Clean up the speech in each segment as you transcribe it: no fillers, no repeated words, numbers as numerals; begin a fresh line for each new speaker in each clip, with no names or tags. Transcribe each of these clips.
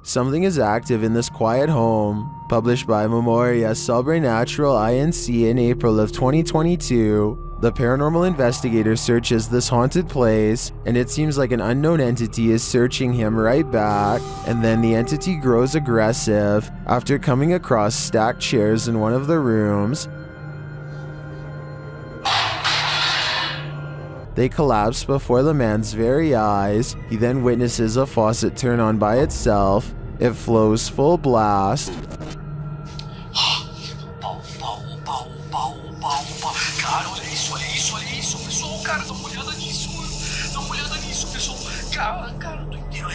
Something is active in this quiet home. Published by Memoria Sobrenatural Inc. in April of 2022. The paranormal investigator searches this haunted place, and it seems like an unknown entity is searching him right back, and then the entity grows aggressive after coming across stacked chairs in one of the rooms. They collapse before the man's very eyes. He then witnesses a faucet turn on by itself. It flows full blast.
Cara, olha isso, pessoal, cara, dá uma olhada nisso, pessoal, cara, tô inteiro.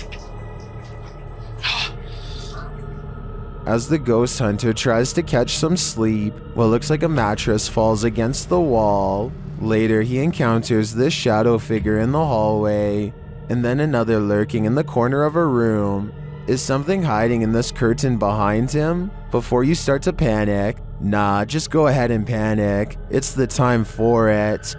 As the ghost hunter tries to catch some sleep, what looks like a mattress falls against the wall. Later, he encounters this shadow figure in the hallway, and then another lurking in the corner of a room. Is something hiding in this curtain behind him? Before you start to panic, nah, just go ahead and panic. It's the time for it.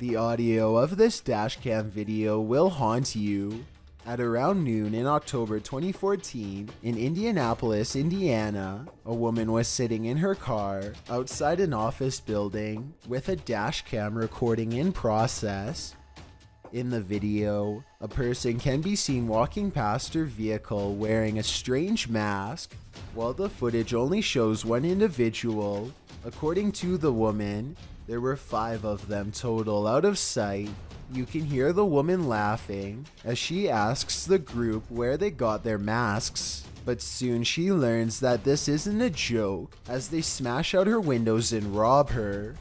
The audio of this dashcam video will haunt you. At around noon in October 2014, in Indianapolis, Indiana, a woman was sitting in her car outside an office building with a dashcam recording in process. In the video, a person can be seen walking past her vehicle wearing a strange mask, while the footage only shows one individual. According to the woman, there were 5 of them total out of sight. You can hear the woman laughing as she asks the group where they got their masks, but soon she learns that this isn't a joke as they smash out her windows and rob her.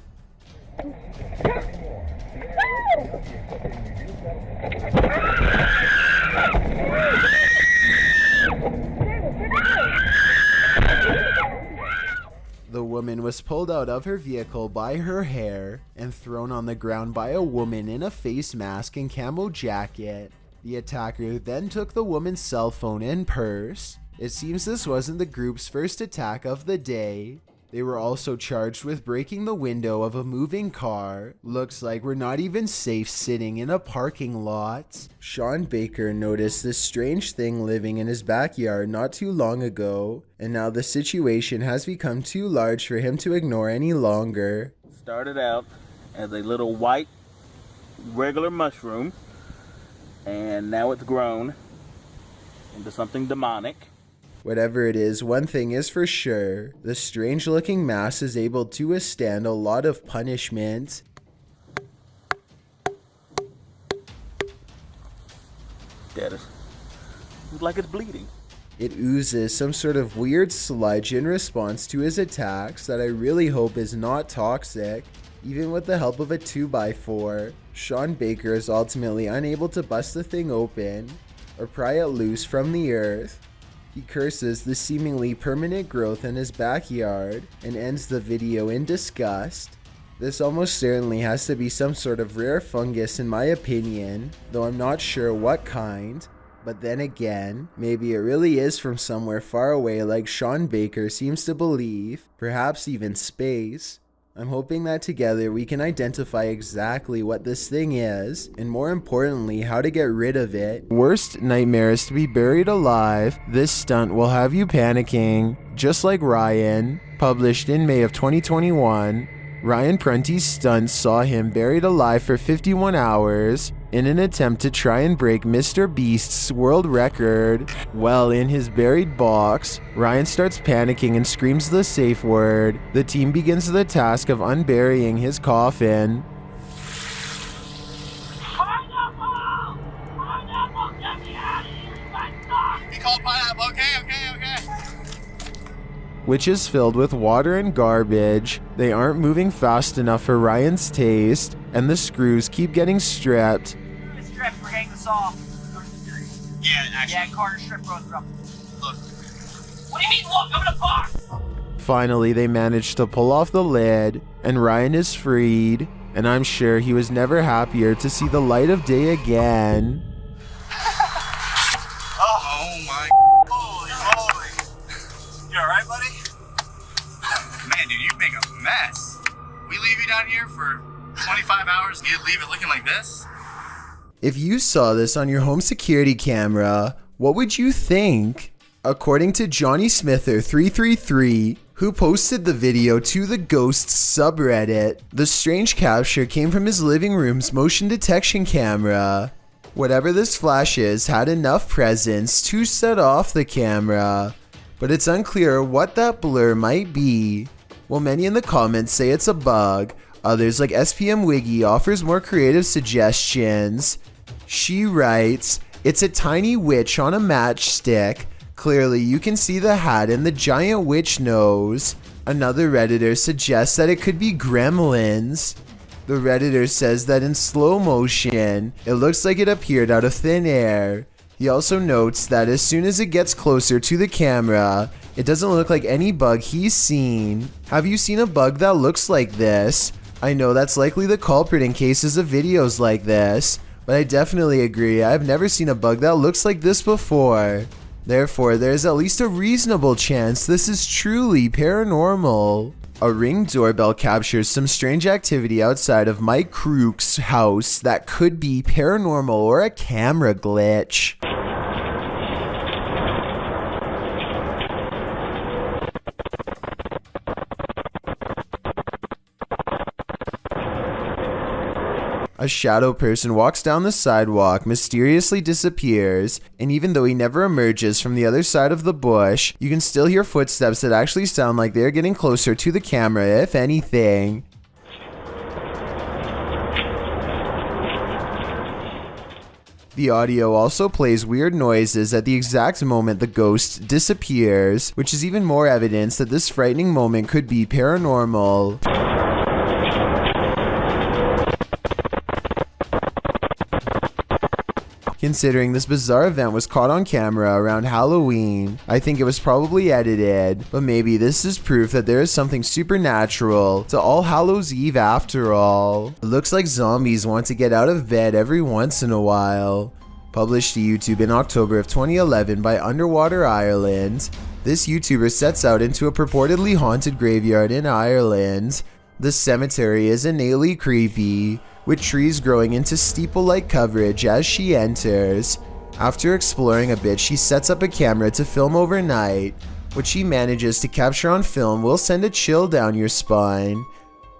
The woman was pulled out of her vehicle by her hair and thrown on the ground by a woman in a face mask and camo jacket. The attacker then took the woman's cell phone and purse. It seems this wasn't the group's first attack of the day. They were also charged with breaking the window of a moving car. Looks like we're not even safe sitting in a parking lot. Sean Baker noticed this strange thing living in his backyard not too long ago, and now the situation has become too large for him to ignore any longer.
Started out as a little white regular mushroom, and now it's grown into something demonic.
Whatever it is, one thing is for sure, the strange looking mass is able to withstand a lot of punishment.
Dead. It's like it's bleeding.
It oozes some sort of weird sludge in response to his attacks that I really hope is not toxic. Even with the help of a 2x4, Sean Baker is ultimately unable to bust the thing open or pry it loose from the earth. He curses the seemingly permanent growth in his backyard and ends the video in disgust. This almost certainly has to be some sort of rare fungus in my opinion, though I'm not sure what kind. But then again, maybe it really is from somewhere far away like Sean Baker seems to believe, perhaps even space. I'm hoping that together we can identify exactly what this thing is, and more importantly, how to get rid of it. Worst nightmare is to be buried alive. This stunt will have you panicking, just like Ryan. Published in May of 2021, Ryan Prunty's stunt saw him buried alive for 51 hours in an attempt to try and break Mr. Beast's world record. Well, in his buried box, Ryan starts panicking and screams the safe word. The team begins the task of unburying his coffin.
Pineapple! Pineapple, get me out of here! I'm stuck! He called pineapple, okay.
Which is filled with water and garbage. They aren't moving fast enough for Ryan's taste, and the screws keep getting stripped.
It's stripped, we're getting this off.
Yeah, actually.
Yeah, Carter strip goes up.
Look.
What do you mean, look? I'm in a box!
Finally, they manage to pull off the lid, and Ryan is freed, and I'm sure he was never happier to see the light of day again.
Oh my holy. You alright, buddy? Man,
mess. We leave you down here for 25 hours and you leave it looking like this?
If you saw this on your home security camera, what would you think? According to Johnny Smither333, who posted the video to the Ghosts subreddit, the strange capture came from his living room's motion detection camera. Whatever this flash is had enough presence to set off the camera, but it's unclear what that blur might be. While many in the comments say it's a bug, others like SPM Wiggy offers more creative suggestions. She writes, "It's a tiny witch on a matchstick. Clearly you can see the hat and the giant witch nose." Another Redditor suggests that it could be gremlins. The Redditor says that in slow motion, it looks like it appeared out of thin air. He also notes that as soon as it gets closer to the camera, it doesn't look like any bug he's seen. Have you seen a bug that looks like this? I know that's likely the culprit in cases of videos like this, but I definitely agree I've never seen a bug that looks like this before. Therefore, there's at least a reasonable chance this is truly paranormal. A Ring doorbell captures some strange activity outside of Mike Crook's house that could be paranormal or a camera glitch. A shadow person walks down the sidewalk, mysteriously disappears, and even though he never emerges from the other side of the bush, you can still hear footsteps that actually sound like they're getting closer to the camera, if anything. The audio also plays weird noises at the exact moment the ghost disappears, which is even more evidence that this frightening moment could be paranormal. Considering this bizarre event was caught on camera around Halloween, I think it was probably edited, but maybe this is proof that there is something supernatural to All Hallows Eve after all. It looks like zombies want to get out of bed every once in a while. Published to YouTube in October of 2011 by Underwater Ireland, this YouTuber sets out into a purportedly haunted graveyard in Ireland. The cemetery is innately creepy, with trees growing into steeple-like coverage as she enters. After exploring a bit, she sets up a camera to film overnight. What she manages to capture on film will send a chill down your spine.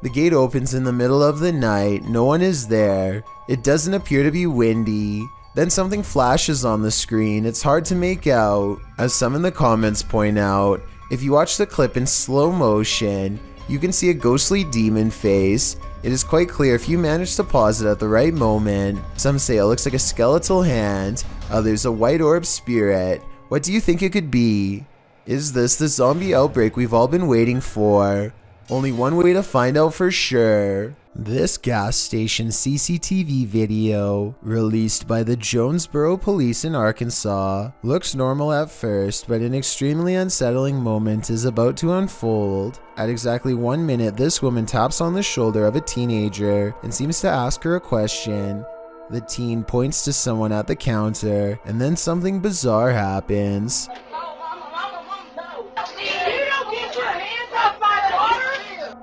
The gate opens in the middle of the night, no one is there. It doesn't appear to be windy. Then something flashes on the screen, it's hard to make out. As some in the comments point out, if you watch the clip in slow motion, you can see a ghostly demon face. It is quite clear if you manage to pause it at the right moment. Some say it looks like a skeletal hand, others a white orb spirit. What do you think it could be? Is this the zombie outbreak we've all been waiting for? Only one way to find out for sure. This gas station CCTV video, released by the Jonesboro police in Arkansas, looks normal at first, but an extremely unsettling moment is about to unfold. At exactly 1 minute, this woman taps on the shoulder of a teenager and seems to ask her a question. The teen points to someone at the counter, and then something bizarre happens.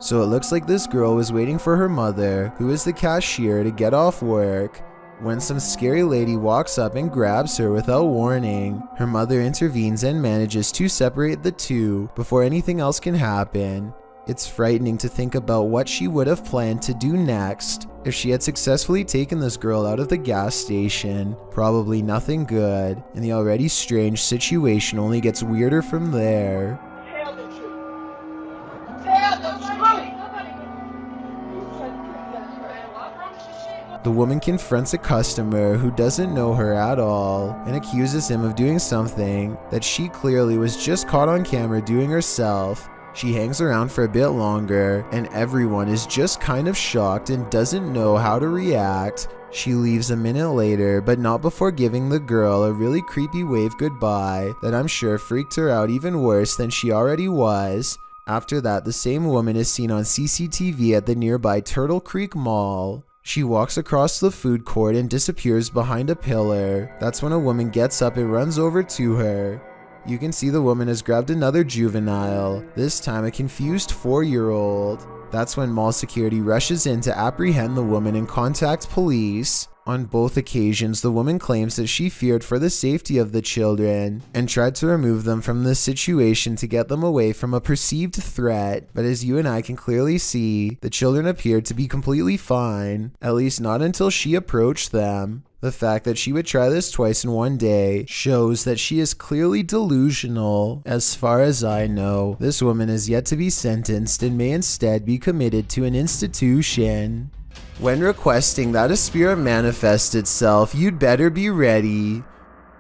So it looks like this girl was waiting for her mother, who is the cashier, to get off work, when some scary lady walks up and grabs her without warning. Her mother intervenes and manages to separate the two before anything else can happen. It's frightening to think about what she would have planned to do next if she had successfully taken this girl out of the gas station. Probably nothing good, and the already strange situation only gets weirder from there. The woman confronts a customer who doesn't know her at all and accuses him of doing something that she clearly was just caught on camera doing herself. She hangs around for a bit longer and everyone is just kind of shocked and doesn't know how to react. She leaves a minute later, but not before giving the girl a really creepy wave goodbye that I'm sure freaked her out even worse than she already was. After that, the same woman is seen on CCTV at the nearby Turtle Creek Mall. She walks across the food court and disappears behind a pillar. That's when a woman gets up and runs over to her. You can see the woman has grabbed another juvenile, this time a confused 4-year-old. That's when mall security rushes in to apprehend the woman and contact police. On both occasions, the woman claims that she feared for the safety of the children and tried to remove them from the situation to get them away from a perceived threat. But as you and I can clearly see, the children appeared to be completely fine, at least not until she approached them. The fact that she would try this twice in one day shows that she is clearly delusional. As far as I know, this woman is yet to be sentenced and may instead be committed to an institution. When requesting that a spirit manifest itself, you'd better be ready.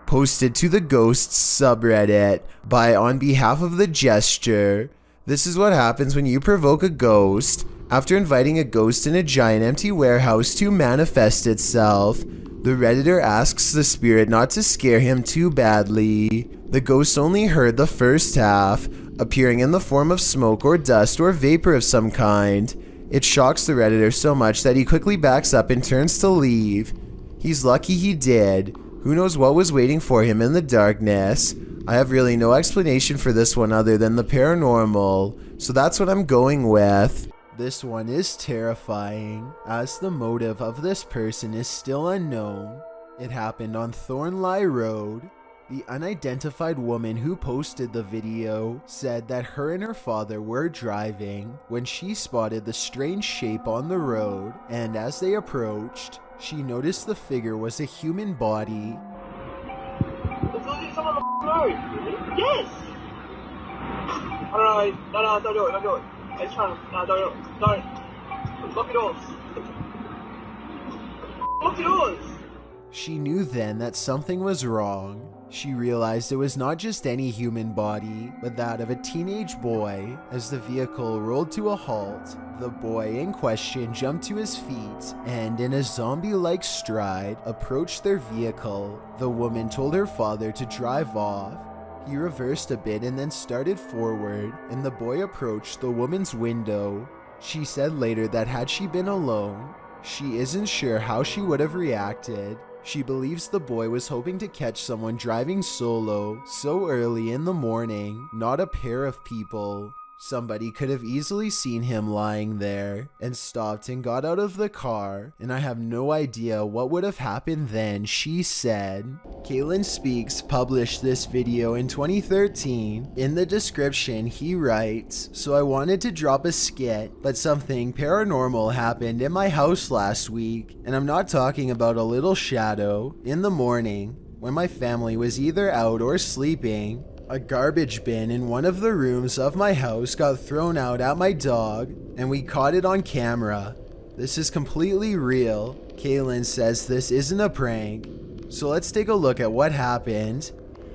Posted to the Ghosts subreddit by On Behalf of the Gesture. This is what happens when you provoke a ghost. After inviting a ghost in a giant empty warehouse to manifest itself, the Redditor asks the spirit not to scare him too badly. The ghost only heard the first half, appearing in the form of smoke or dust or vapor of some kind. It shocks the Redditor so much that he quickly backs up and turns to leave. He's lucky he did. Who knows what was waiting for him in the darkness? I have really no explanation for this one other than the paranormal, so that's what I'm going with. This one is terrifying, as the motive of this person is still unknown. It happened on Thornlie Road. The unidentified woman who posted the video said that her and her father were driving when she spotted the strange shape on the road, and as they approached, she noticed the figure was a human body.
Yes! Alright, no, don't do it, don't do it. It's trying to, no, don't. Lock your doors. Lock your doors!
She knew then that something was wrong. She realized it was not just any human body, but that of a teenage boy. As the vehicle rolled to a halt, the boy in question jumped to his feet and, in a zombie-like stride, approached their vehicle. The woman told her father to drive off. He reversed a bit and then started forward, and the boy approached the woman's window. She said later that had she been alone, she isn't sure how she would have reacted. She believes the boy was hoping to catch someone driving solo so early in the morning, not a pair of people. Somebody could have easily seen him lying there and stopped and got out of the car, and I have no idea what would have happened then, she said. Kaylin Speaks published this video in 2013. In the description, he writes, "So I wanted to drop a skit, but something paranormal happened in my house last week, and I'm not talking about a little shadow. In the morning, when my family was either out or sleeping, a garbage bin in one of the rooms of my house got thrown out at my dog, and we caught it on camera. This is completely real." Kaylin says this isn't a prank. So let's take a look at what happened.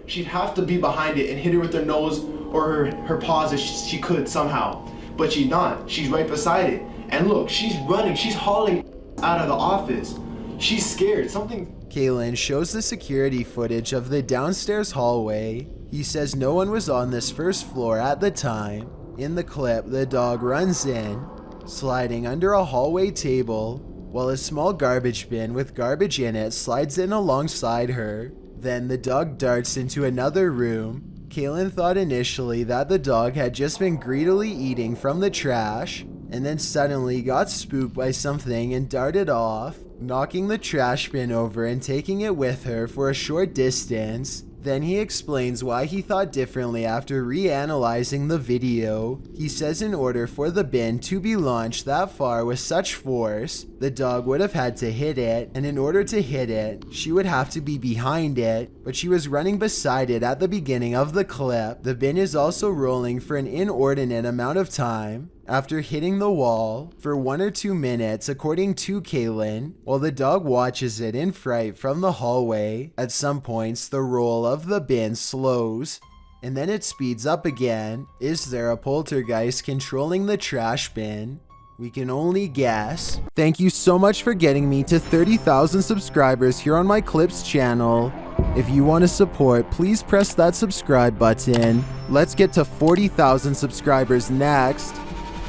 She'd have to be behind it and hit her with her nose or her paws if she could somehow. But she's not. She's right beside it. And look, she's running. She's hauling out of the office. She's scared.
Kaylin shows the security footage of the downstairs hallway. He says no one was on this first floor at the time. In the clip, the dog runs in, sliding under a hallway table, while a small garbage bin with garbage in it slides in alongside her. Then the dog darts into another room. Kaylin thought initially that the dog had just been greedily eating from the trash, and then suddenly got spooked by something and darted off, knocking the trash bin over and taking it with her for a short distance. Then he explains why he thought differently after reanalyzing the video. He says in order for the bin to be launched that far with such force, the dog would have had to hit it, and in order to hit it, she would have to be behind it, but she was running beside it at the beginning of the clip. The bin is also rolling for an inordinate amount of time, after hitting the wall, for 1 or 2 minutes according to Kaylin, while the dog watches it in fright from the hallway. At some points, the roll of the bin slows, and then it speeds up again. Is there a poltergeist controlling the trash bin? We can only guess. Thank you so much for getting me to 30,000 subscribers here on my Clips channel. If you want to support, please press that subscribe button. Let's get to 40,000 subscribers next.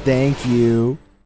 Thank you.